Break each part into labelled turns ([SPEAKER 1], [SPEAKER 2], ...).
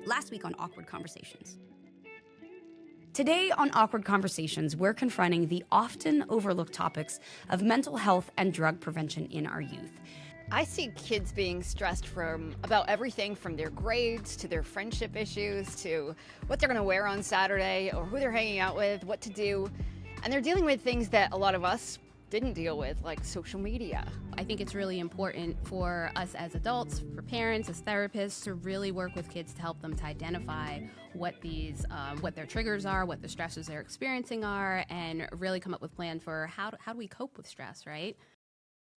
[SPEAKER 1] last week on Awkward Conversations. Today on Awkward Conversations, we're confronting the often overlooked topics of mental health and drug prevention in our youth.
[SPEAKER 2] I see kids being stressed from about everything from their grades to their friendship issues to what they're going to wear on Saturday or who they're hanging out with, what to do. And they're dealing with things that a lot of us didn't deal with, like social media.
[SPEAKER 3] I think it's really important for us as adults, for parents, as therapists, to really work with kids to help them to identify what their triggers are, what the stresses they're experiencing are, and really come up with plans for how do we cope with stress, right?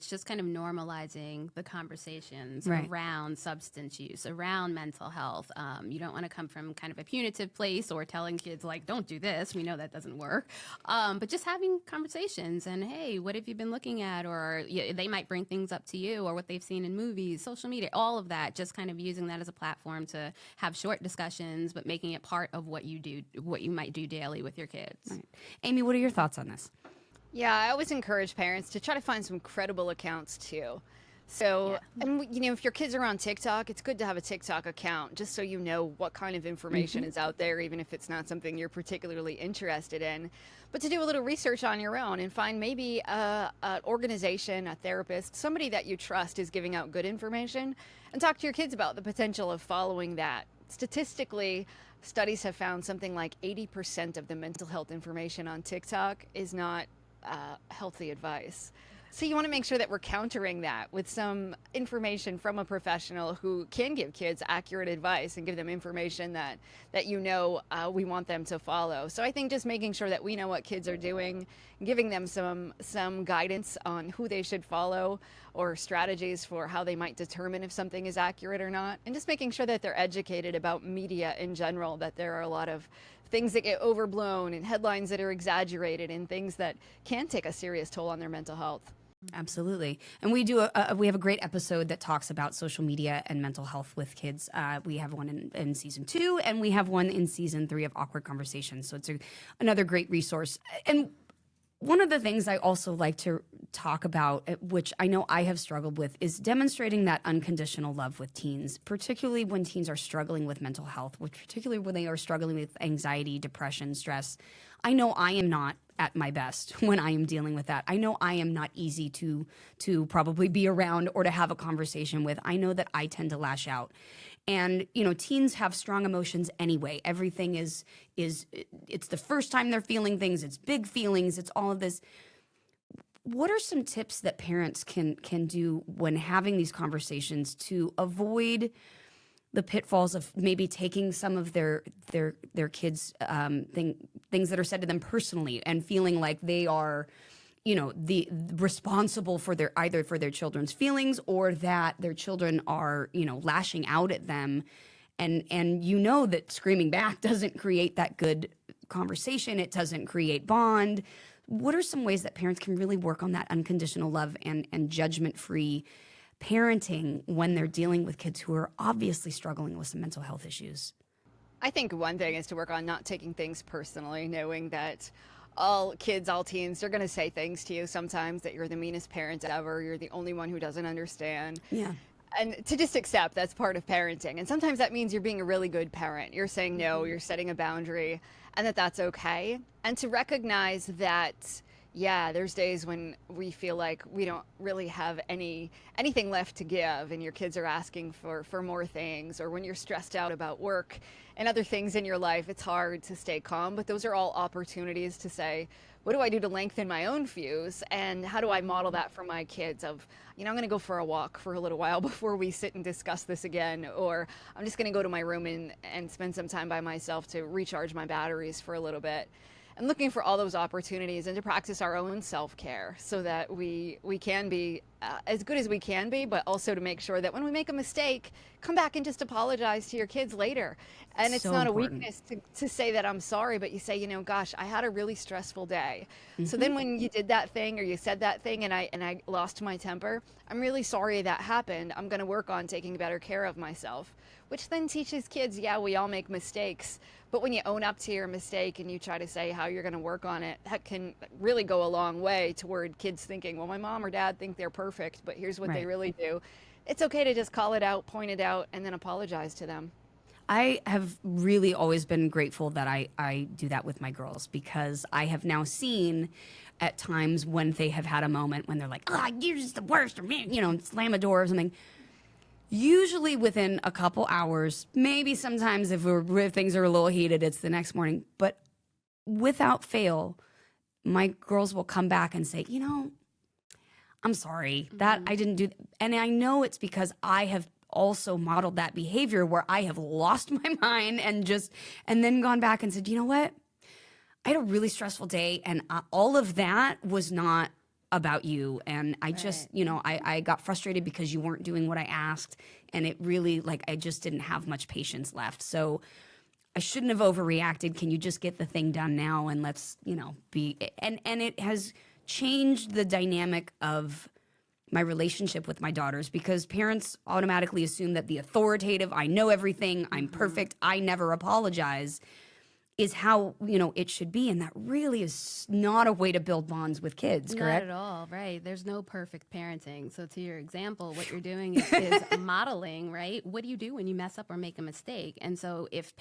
[SPEAKER 3] It's just kind of normalizing the conversations around substance use, around mental health. You don't want to come from kind of a punitive place or telling kids, like, don't do this. We know that doesn't work. But just having conversations and, hey, what have you been looking at? Or they might bring things up to you or what they've seen in movies, social media, all of that, just kind of using that as a platform to have short discussions, but making it part of what you do, what you might do daily with your kids.
[SPEAKER 1] Right. Amy, what are your thoughts on this?
[SPEAKER 2] Yeah, I always encourage parents to try to find some credible accounts too. So, and if your kids are on TikTok, it's good to have a TikTok account just so you know what kind of information is out there, even if it's not something you're particularly interested in. But to do a little research on your own and find maybe an organization, a therapist, somebody that you trust is giving out good information, and talk to your kids about the potential of following that. Statistically, studies have found something like 80% of the mental health information on TikTok is not healthy advice. So you want to make sure that we're countering that with some information from a professional who can give kids accurate advice and give them information that we want them to follow. So I think just making sure that we know what kids are doing, giving them some guidance on who they should follow or strategies for how they might determine if something is accurate or not, and just making sure that they're educated about media in general, that there are a lot of things that get overblown and headlines that are exaggerated and things that can take a serious toll on their mental health.
[SPEAKER 1] Absolutely. And we have a great episode that talks about social media and mental health with kids. We have one in season 2, and we have one in season 3 of Awkward Conversations. So it's another great resource. And one of the things I also like to talk about, which I know I have struggled with, is demonstrating that unconditional love with teens, particularly when teens are struggling with mental health, particularly when they are struggling with anxiety, depression, stress. I know I am not at my best when I am dealing with that. I know I am not easy to probably be around or to have a conversation with. I know that I tend to lash out. And, teens have strong emotions anyway. Everything it's the first time they're feeling things. It's big feelings. It's all of this. What are some tips that parents can do when having these conversations to avoid the pitfalls of maybe taking some of their kids' things that are said to them personally and feeling like they are, the responsible for either for their children's feelings or that their children are, lashing out at them, and that screaming back doesn't create that good conversation. It doesn't create bond. What are some ways that parents can really work on that unconditional love and judgment-free parenting when they're dealing with kids who are obviously struggling with some mental health issues?
[SPEAKER 2] I think one thing is to work on not taking things personally, knowing that all kids, all teens, they're going to say things to you sometimes that you're the meanest parent ever, you're the only one who doesn't understand.
[SPEAKER 1] Yeah.
[SPEAKER 2] And to just accept that's part of parenting. And sometimes that means you're being a really good parent. You're saying no, you're setting a boundary, and that's okay. And to recognize that, yeah, there's days when we feel like we don't really have anything left to give, and your kids are asking for more things, or when you're stressed out about work and other things in your life, it's hard to stay calm. But those are all opportunities to say, what do I do to lengthen my own fuse, and how do I model that for my kids of, I'm going to go for a walk for a little while before we sit and discuss this again, or I'm just going to go to my room and spend some time by myself to recharge my batteries for a little bit. And looking for all those opportunities and to practice our own self-care so that we can be as good as we can be, but also to make sure that when we make a mistake, come back and just apologize to your kids later. And it's not a weakness to say that I'm sorry, but you say, gosh, I had a really stressful day. So then when you did that thing or you said that thing and I lost my temper, I'm really sorry that happened. I'm going to work on taking better care of myself, which then teaches kids, yeah, we all make mistakes. But when you own up to your mistake and you try to say how you're going to work on it, that can really go a long way toward kids thinking, well, my mom or dad think they're perfect, but here's what they really do. It's okay to just call it out, point it out, and then apologize to them.
[SPEAKER 1] I have really always been grateful that I do that with my girls, because I have now seen at times when they have had a moment when they're like, oh, you're just the worst, or man, slam a door or something. Usually within a couple hours, maybe sometimes if things are a little heated, it's the next morning. But without fail, my girls will come back and say, I'm sorry that I didn't do. And I know it's because I have also modeled that behavior where I have lost my mind and then gone back and said, you know what? I had a really stressful day, and all of that was not about you. And I just, I got frustrated because you weren't doing what I asked. And it really, I just didn't have much patience left. So I shouldn't have overreacted. Can you just get the thing done now? And let's, be, and it has changed the dynamic of my relationship with my daughters, because parents automatically assume that the authoritative, I know everything, I'm perfect, I never apologize, is how, it should be. And that really is not a way to build bonds with kids, correct?
[SPEAKER 3] Not at all, right? There's no perfect parenting. So to your example, what you're doing is modeling, right? What do you do when you mess up or make a mistake? And so if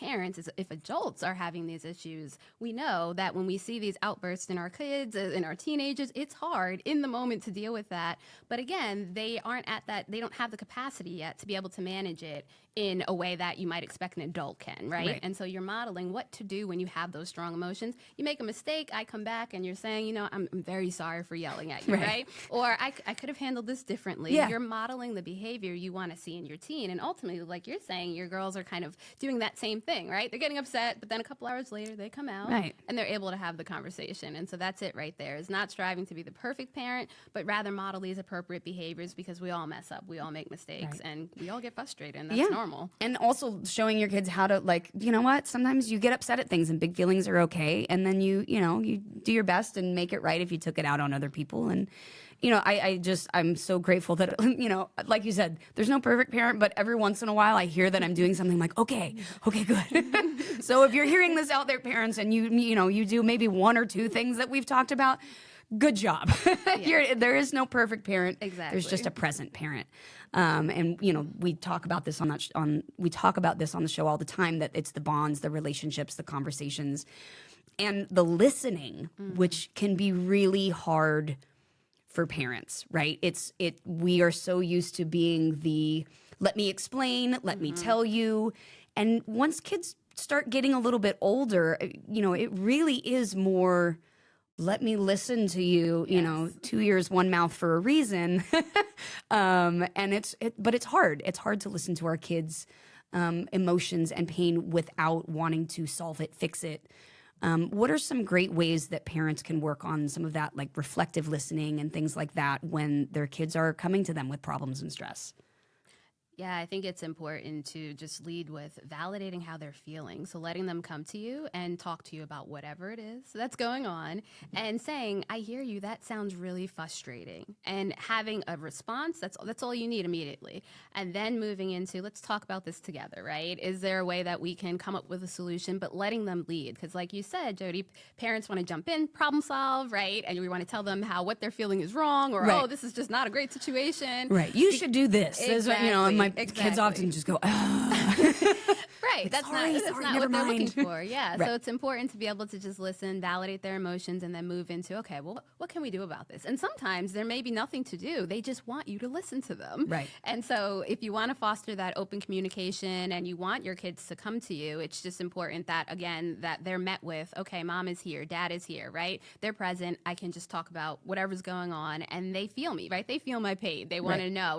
[SPEAKER 3] adults are having these issues, we know that when we see these outbursts in our kids, in our teenagers, it's hard in the moment to deal with that. But again, they don't have the capacity yet to be able to manage it in a way that you might expect an adult can, right? And so you're modeling what to do when you have those strong emotions. You make a mistake, I come back and you're saying, I'm very sorry for yelling at you, right? Or I could have handled this differently. Yeah. You're modeling the behavior you want to see in your teen. And ultimately, like you're saying, your girls are kind of doing that same thing, right? They're getting upset, but then a couple hours later, they come out and they're able to have the conversation. And so that's it right there. It's not striving to be the perfect parent, but rather model these appropriate behaviors, because we all mess up, we all make mistakes, and we all get frustrated, and that's normal.
[SPEAKER 1] And also showing your kids how to, you know what, sometimes you get upset at things and big feelings are okay, and then you do your best and make it right if you took it out on other people. And I'm so grateful that, like you said, there's no perfect parent, but every once in a while I hear that I'm doing something like, okay, good. So if you're hearing this out there, parents, and you do maybe one or two things that we've talked about, good job. There is no perfect parent.
[SPEAKER 3] Exactly.
[SPEAKER 1] There's just a present parent. And we talk about this on the show all the time, that it's the bonds, the relationships, the conversations, and the listening, which can be really hard for parents, right? We are so used to being the let me explain, let me tell you. And once kids start getting a little bit older, it really is more let me listen to you, 2 ears, one mouth for a reason. But it's hard. It's hard to listen to our kids' emotions and pain without wanting to solve it, fix it. What are some great ways that parents can work on some of that, like reflective listening and things like that, when their kids are coming to them with problems and stress?
[SPEAKER 3] Yeah, I think it's important to just lead with validating how they're feeling. So letting them come to you and talk to you about whatever it is that's going on, and saying, I hear you, that sounds really frustrating. And having a response, that's all you need immediately. And then moving into, let's talk about this together, right? Is there a way that we can come up with a solution, but letting them lead? Because like you said, Jodie, parents want to jump in, problem solve, right? And we want to tell them what they're feeling is wrong, or, oh, this is just not a great situation.
[SPEAKER 1] Right. You should do this.
[SPEAKER 3] Exactly.
[SPEAKER 1] My kids often just go,
[SPEAKER 3] right. That's not what they're looking for. Yeah.
[SPEAKER 1] Right.
[SPEAKER 3] So it's important to be able to just listen, validate their emotions, and then move into, okay, well, what can we do about this? And sometimes there may be nothing to do. They just want you to listen to them.
[SPEAKER 1] Right.
[SPEAKER 3] And so if you want to foster that open communication and you want your kids to come to you, it's just important that, again, that they're met with, okay, mom is here, dad is here, right? They're present. I can just talk about whatever's going on, and they feel me, right? They feel my pain. They want to know.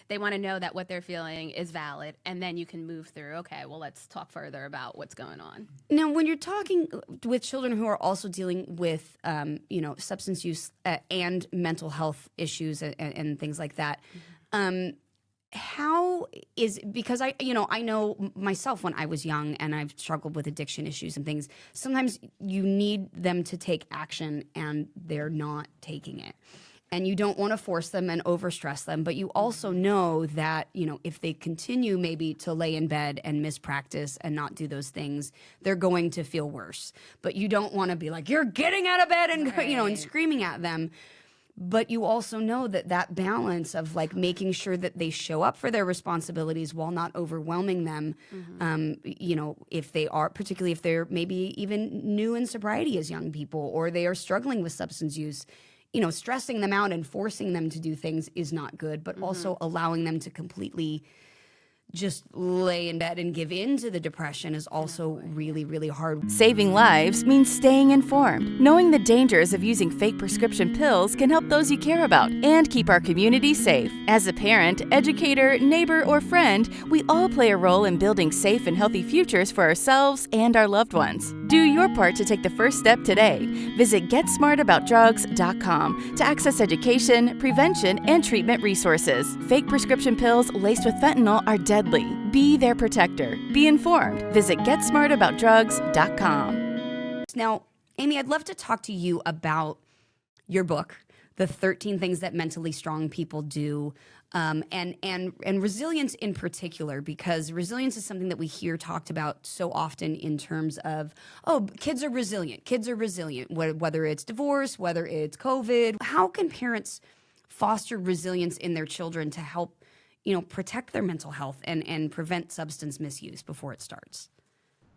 [SPEAKER 3] They want to know that what they're feeling is valid, and then you can move through, okay, well, let's talk further about what's going on.
[SPEAKER 1] Now, when you're talking with children who are also dealing with, substance use and mental health issues and things like that, because I know myself when I was young and I've struggled with addiction issues and things, sometimes you need them to take action and they're not taking it. And you don't want to force them and overstress them, but you also know that, if they continue maybe to lay in bed and miss practice and not do those things, they're going to feel worse. But you don't want to be like, you're getting out of bed and, and screaming at them. But you also know that that balance of like making sure that they show up for their responsibilities while not overwhelming them, you know, if they are, particularly if they're maybe even new in sobriety as young people, or they are struggling with substance use, you know, stressing them out and forcing them to do things is not good, but also allowing them to completely just lay in bed and give in to the depression is also really, really hard.
[SPEAKER 4] Saving lives means staying informed. Knowing the dangers of using fake prescription pills can help those you care about and keep our community safe. As a parent, educator, neighbor, or friend, we all play a role in building safe and healthy futures for ourselves and our loved ones. Do your part to take the first step today. Visit GetSmartAboutDrugs.com to access education, prevention, and treatment resources. Fake prescription pills laced with fentanyl are deadly. Be their protector. Be informed. Visit GetSmartAboutDrugs.com.
[SPEAKER 1] Now, Amy, I'd love to talk to you about your book, The 13 Things That Mentally Strong People Do, and resilience in particular, because resilience is something that we hear talked about so often in terms of, oh, kids are resilient, whether it's divorce, whether it's COVID. How can parents foster resilience in their children to help, you know, protect their mental health and prevent substance misuse before it starts?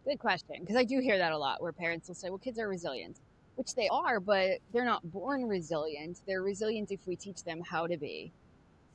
[SPEAKER 2] Good question, because I do hear that a lot where parents will say, well, kids are resilient, which they are, but they're not born resilient. They're resilient if we teach them how to be.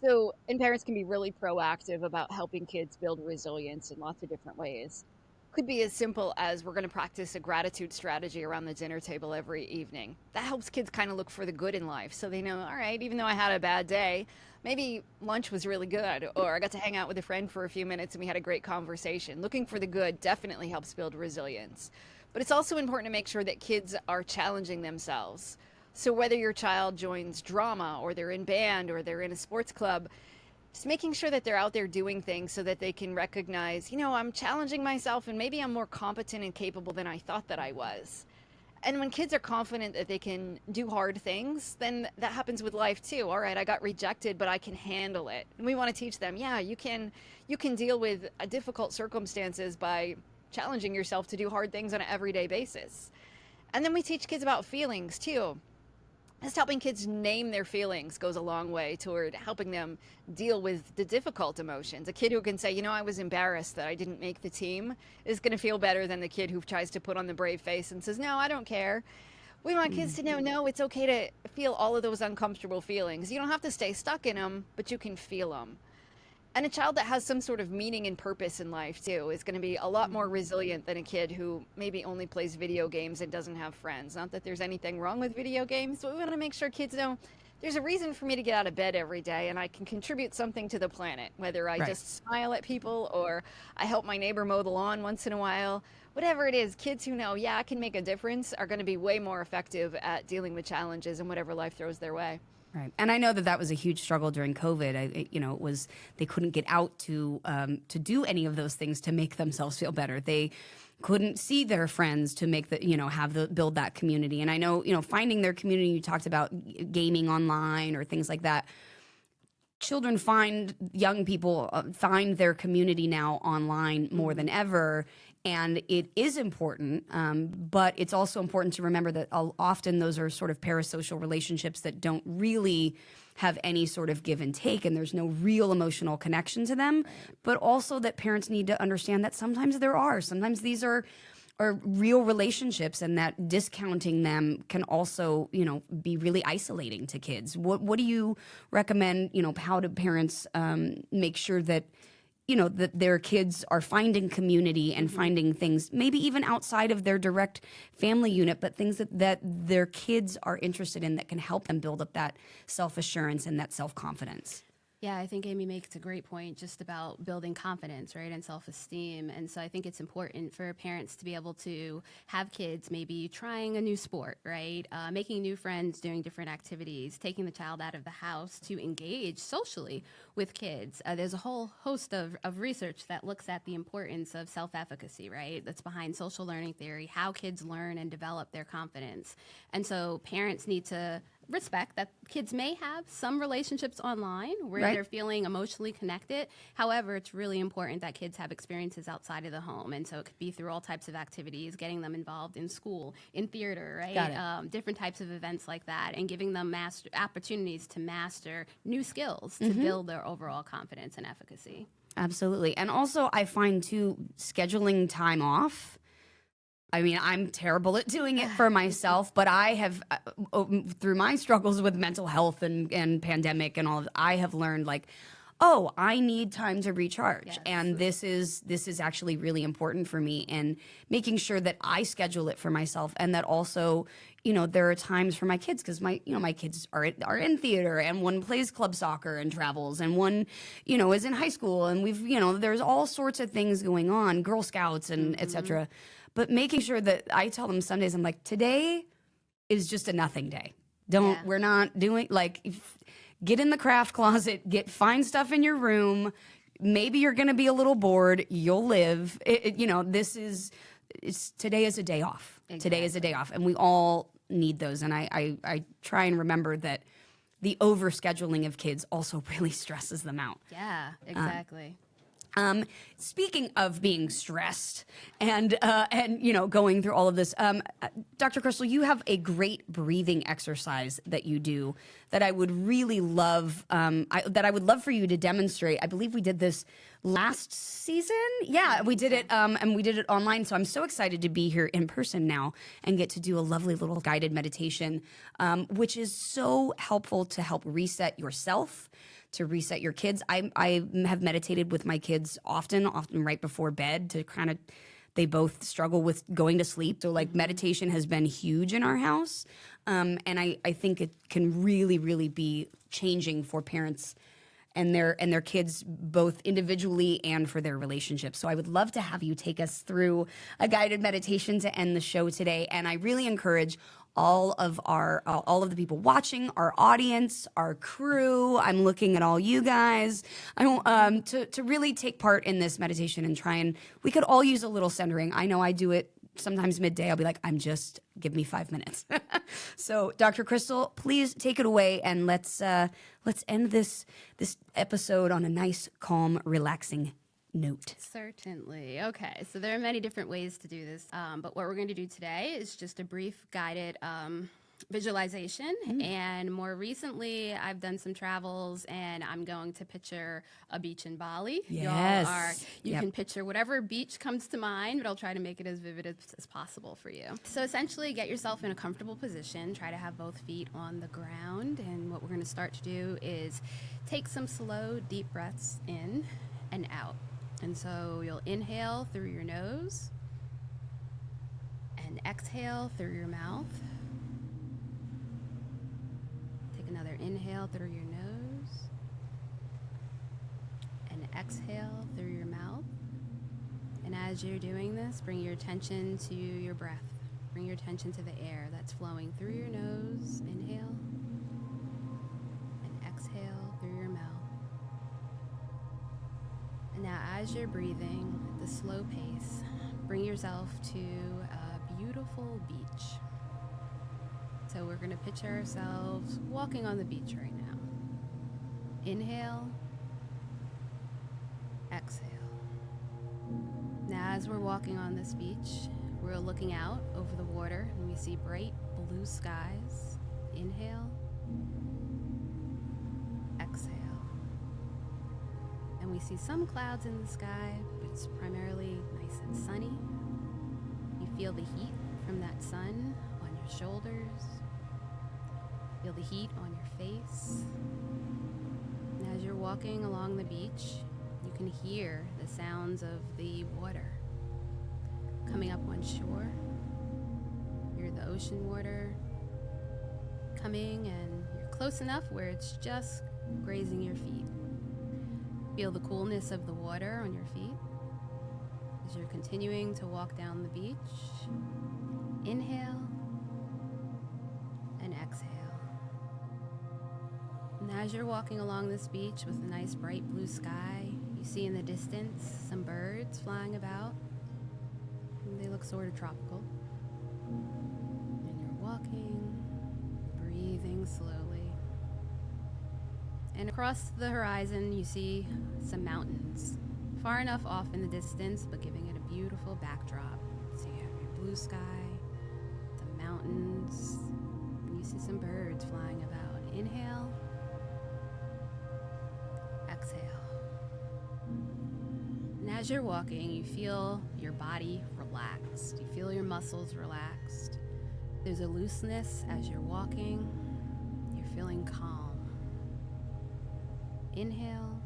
[SPEAKER 2] So, and parents can be really proactive about helping kids build resilience in lots of different ways. Could be as simple as we're going to practice a gratitude strategy around the dinner table every evening. That helps kids kind of look for the good in life. So they know, all right, even though I had a bad day, maybe lunch was really good, or I got to hang out with a friend for a few minutes and we had a great conversation. Looking for the good definitely helps build resilience. But it's also important to make sure that kids are challenging themselves. So whether your child joins drama, or they're in band, or they're in a sports club, just making sure that they're out there doing things so that they can recognize, you know, I'm challenging myself and maybe I'm more competent and capable than I thought that I was. And when kids are confident that they can do hard things, then that happens with life too. All right, I got rejected, but I can handle it. And we want to teach them, yeah, you can deal with difficult circumstances by challenging yourself to do hard things on an everyday basis. And then we teach kids about feelings too. Just helping kids name their feelings goes a long way toward helping them deal with the difficult emotions. A kid who can say, you know, I was embarrassed that I didn't make the team is going to feel better than the kid who tries to put on the brave face and says, no, I don't care. We want kids to know, no, it's okay to feel all of those uncomfortable feelings. You don't have to stay stuck in them, but you can feel them. And a child that has some sort of meaning and purpose in life too is going to be a lot more resilient than a kid who maybe only plays video games and doesn't have friends. Not that there's anything wrong with video games, but we want to make sure kids know there's a reason for me to get out of bed every day and I can contribute something to the planet, whether I just smile at people or I help my neighbor mow the lawn once in a while. Whatever it is, kids who know, yeah, I can make a difference are going to be way more effective at dealing with challenges and whatever life throws their way.
[SPEAKER 1] Right, and I know that that was a huge struggle during COVID. It was they couldn't get out to do any of those things to make themselves feel better. They couldn't see their friends to make build that community. And I know, finding their community. You talked about gaming online or things like that. Children young people find their community now online more than ever. And it is important, but it's also important to remember that often those are sort of parasocial relationships that don't really have any sort of give and take, and there's no real emotional connection to them. But also that parents need to understand that sometimes there are. Sometimes these are real relationships, and that discounting them can also, be really isolating to kids. What do you recommend, how do parents make sure that that their kids are finding community and finding things, maybe even outside of their direct family unit, but things that their kids are interested in that can help them build up that self-assurance and that self-confidence?
[SPEAKER 3] Yeah, I think Amy makes a great point just about building confidence, right, and self-esteem. And so I think it's important for parents to be able to have kids maybe trying a new sport, right, making new friends, doing different activities, taking the child out of the house to engage socially with kids. There's a whole host of research that looks at the importance of self-efficacy, right, that's behind social learning theory, how kids learn and develop their confidence. And so parents need to respect that kids may have some relationships online where
[SPEAKER 1] Right.
[SPEAKER 3] they're feeling emotionally connected. However, it's really important that kids have experiences outside of the home. And so it could be through all types of activities, getting them involved in school, in theater, right?
[SPEAKER 1] Got it.
[SPEAKER 3] Different types of events like that, and giving them opportunities to master new skills to build their overall confidence and efficacy.
[SPEAKER 1] Absolutely. And also, I find too, scheduling time off. I mean, I'm terrible at doing it for myself, but I have, through my struggles with mental health and pandemic and all of that, I have learned like, oh, I need time to recharge.
[SPEAKER 3] Yes.
[SPEAKER 1] And this is actually really important for me, and making sure that I schedule it for myself, and that also, you know, there are times for my kids, because my kids are in theater, and one plays club soccer and travels, and one, you know, is in high school, and we've, you know, there's all sorts of things going on, Girl Scouts and et cetera. But making sure that I tell them some days, I'm like, today is just a nothing day. We're not doing like, get in the craft closet, find stuff in your room. Maybe you're going to be a little bored. You'll live. You know, today is a day off.
[SPEAKER 3] Exactly.
[SPEAKER 1] Today is a day off, and we all need those. And I try and remember that the overscheduling of kids also really stresses them out.
[SPEAKER 3] Yeah, exactly.
[SPEAKER 1] Speaking of being stressed and you know, going through all of this, Dr. Krystal, you have a great breathing exercise that you do that I would really love, that I would love for you to demonstrate. I believe we did this last season. Yeah, we did it, and we did it online. So I'm so excited to be here in person now and get to do a lovely little guided meditation, which is so helpful to help reset yourself, to reset your kids. I have meditated with my kids often right before bed, to kind of, they both struggle with going to sleep. So like meditation has been huge in our house. And I think it can really, really be changing for parents and their kids, both individually and for their relationships. So I would love to have you take us through a guided meditation to end the show today. And I really encourage all of the people watching, our audience, our crew. I'm looking at all you guys. To really take part in this meditation and try, and we could all use a little centering. I know I do it sometimes midday. I'll be like, give me 5 minutes. So, Dr. Krystal, please take it away, and let's end this episode on a nice, calm, relaxing note.
[SPEAKER 3] Certainly. Okay, so there are many different ways to do this, but what we're going to do today is just a brief guided visualization. And more recently, I've done some travels, and I'm going to picture a beach in Bali.
[SPEAKER 1] Yes.
[SPEAKER 3] You can picture whatever beach comes to mind, but I'll try to make it as vivid as possible for you. So essentially, get yourself in a comfortable position. Try to have both feet on the ground, and what we're going to start to do is take some slow, deep breaths in and out. And so you'll inhale through your nose and exhale through your mouth. Take another inhale through your nose and exhale through your mouth. And as you're doing this, bring your attention to your breath. Bring your attention to the air that's flowing through your nose. Inhale and exhale through your mouth. And now as you're breathing at the slow pace, bring yourself to a beautiful beach. So we're going to picture ourselves walking on the beach right now. Inhale, exhale. Now as we're walking on this beach, we're looking out over the water and we see bright blue skies. Inhale, exhale. And we see some clouds in the sky, but it's primarily nice and sunny. You feel the heat from that sun on your shoulders. Feel the heat on your face. And as you're walking along the beach, you can hear the sounds of the water coming up on shore. Hear the ocean water coming, and you're close enough where it's just grazing your feet. Feel the coolness of the water on your feet as you're continuing to walk down the beach. Inhale and exhale. And as you're walking along this beach with a nice bright blue sky, you see in the distance some birds flying about. And they look sort of tropical. And you're walking, breathing. breathing slowly. And across the horizon, you see some mountains, far enough off in the distance, but giving it a beautiful backdrop. So you have your blue sky, the mountains, and you see some birds flying about. Inhale, exhale. And as you're walking, you feel your body relaxed. You feel your muscles relaxed. There's a looseness as you're walking. You're feeling calm. Inhale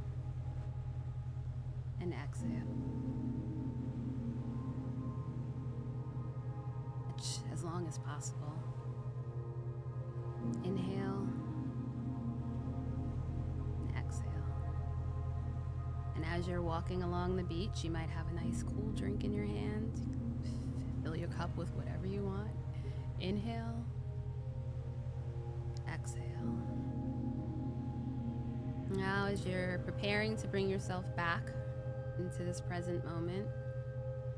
[SPEAKER 3] and exhale. As long as possible. Inhale and exhale. And as you're walking along the beach, you might have a nice cool drink in your hand. Fill your cup with whatever you want. Inhale, exhale. Now, as you're preparing to bring yourself back into this present moment,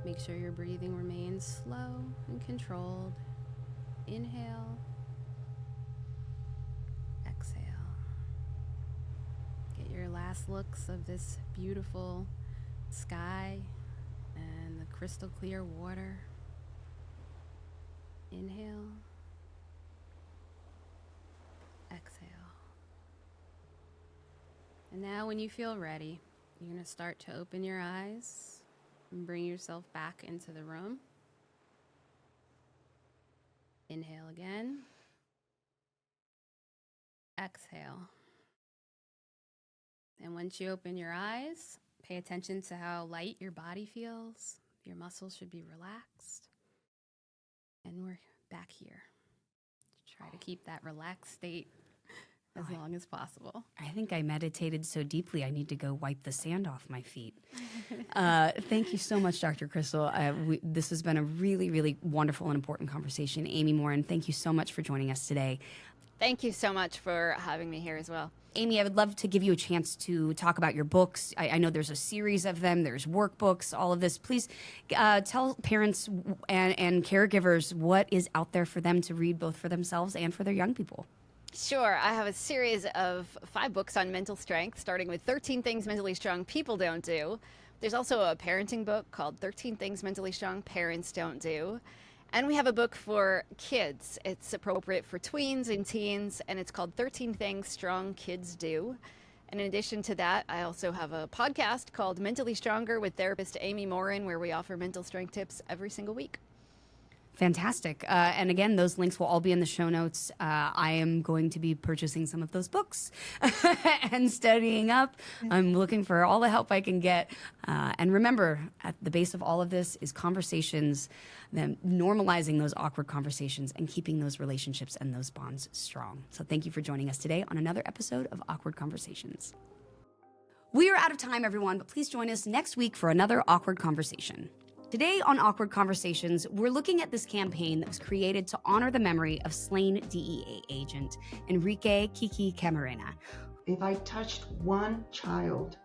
[SPEAKER 3] make sure your breathing remains slow and controlled. Inhale, exhale. Get your last looks of this beautiful sky and the crystal clear water. Inhale, exhale. And now when you feel ready, you're going to start to open your eyes and bring yourself back into the room. Inhale again. Exhale. And once you open your eyes, pay attention to how light your body feels. Your muscles should be relaxed. And we're back here. Try to keep that relaxed state as long as possible.
[SPEAKER 1] I think I meditated so deeply I need to go wipe the sand off my feet. Thank you so much, Dr. Krystal. This has been a really, really wonderful and important conversation. Amy Morin, thank you so much for joining us today.
[SPEAKER 2] Thank you so much for having me here as well.
[SPEAKER 1] Amy, I would love to give you a chance to talk about your books. I know there's a series of them. There's workbooks, all of this. Please tell parents and caregivers what is out there for them to read, both for themselves and for their young people.
[SPEAKER 2] Sure. I have a series of 5 books on mental strength, starting with 13 Things Mentally Strong People Don't Do. There's also a parenting book called 13 Things Mentally Strong Parents Don't Do. And we have a book for kids. It's appropriate for tweens and teens, and it's called 13 Things Strong Kids Do. And in addition to that, I also have a podcast called Mentally Stronger with therapist Amy Morin, where we offer mental strength tips every single week.
[SPEAKER 1] Fantastic. And again, those links will all be in the show notes. I am going to be purchasing some of those books and studying up. I'm looking for all the help I can get. And remember, at the base of all of this is conversations, then normalizing those awkward conversations and keeping those relationships and those bonds strong. So thank you for joining us today on another episode of Awkward Conversations. We are out of time, everyone, but please join us next week for another awkward conversation. Today on Awkward Conversations, we're looking at this campaign that was created to honor the memory of slain DEA agent Enrique Kiki Camarena.
[SPEAKER 5] If I touched one child,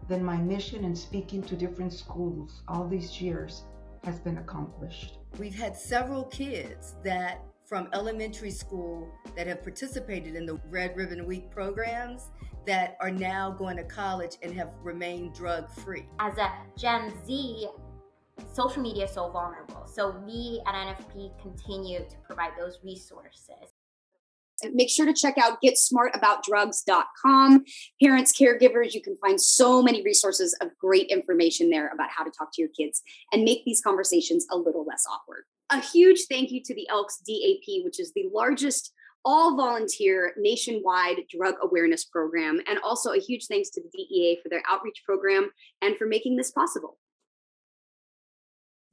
[SPEAKER 5] then my mission in speaking to different schools all these years has been accomplished.
[SPEAKER 6] We've had several kids that from elementary school that have participated in the Red Ribbon Week programs that are now going to college and have remained drug-free.
[SPEAKER 7] As a Gen Z, social media is so vulnerable. So we at NFP continue to provide those resources.
[SPEAKER 8] Make sure to check out getsmartaboutdrugs.com. Parents, caregivers, you can find so many resources of great information there about how to talk to your kids and make these conversations a little less awkward. A huge thank you to the Elks DAP, which is the largest all-volunteer nationwide drug awareness program, and also a huge thanks to the DEA for their outreach program and for making this possible.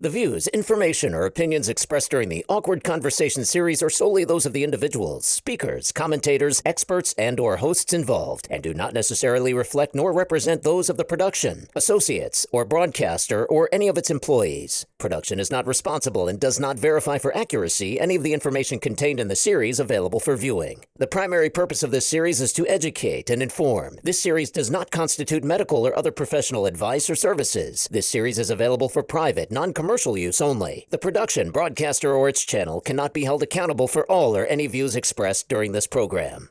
[SPEAKER 9] The views, information, or opinions expressed during the Awkward Conversation series are solely those of the individuals, speakers, commentators, experts, and/or hosts involved, and do not necessarily reflect nor represent those of the production, associates, or broadcaster, or any of its employees. Production is not responsible and does not verify for accuracy any of the information contained in the series available for viewing. The primary purpose of this series is to educate and inform. This series does not constitute medical or other professional advice or services. This series is available for private, non-commercial commercial use only. The production, broadcaster, or its channel cannot be held accountable for all or any views expressed during this program.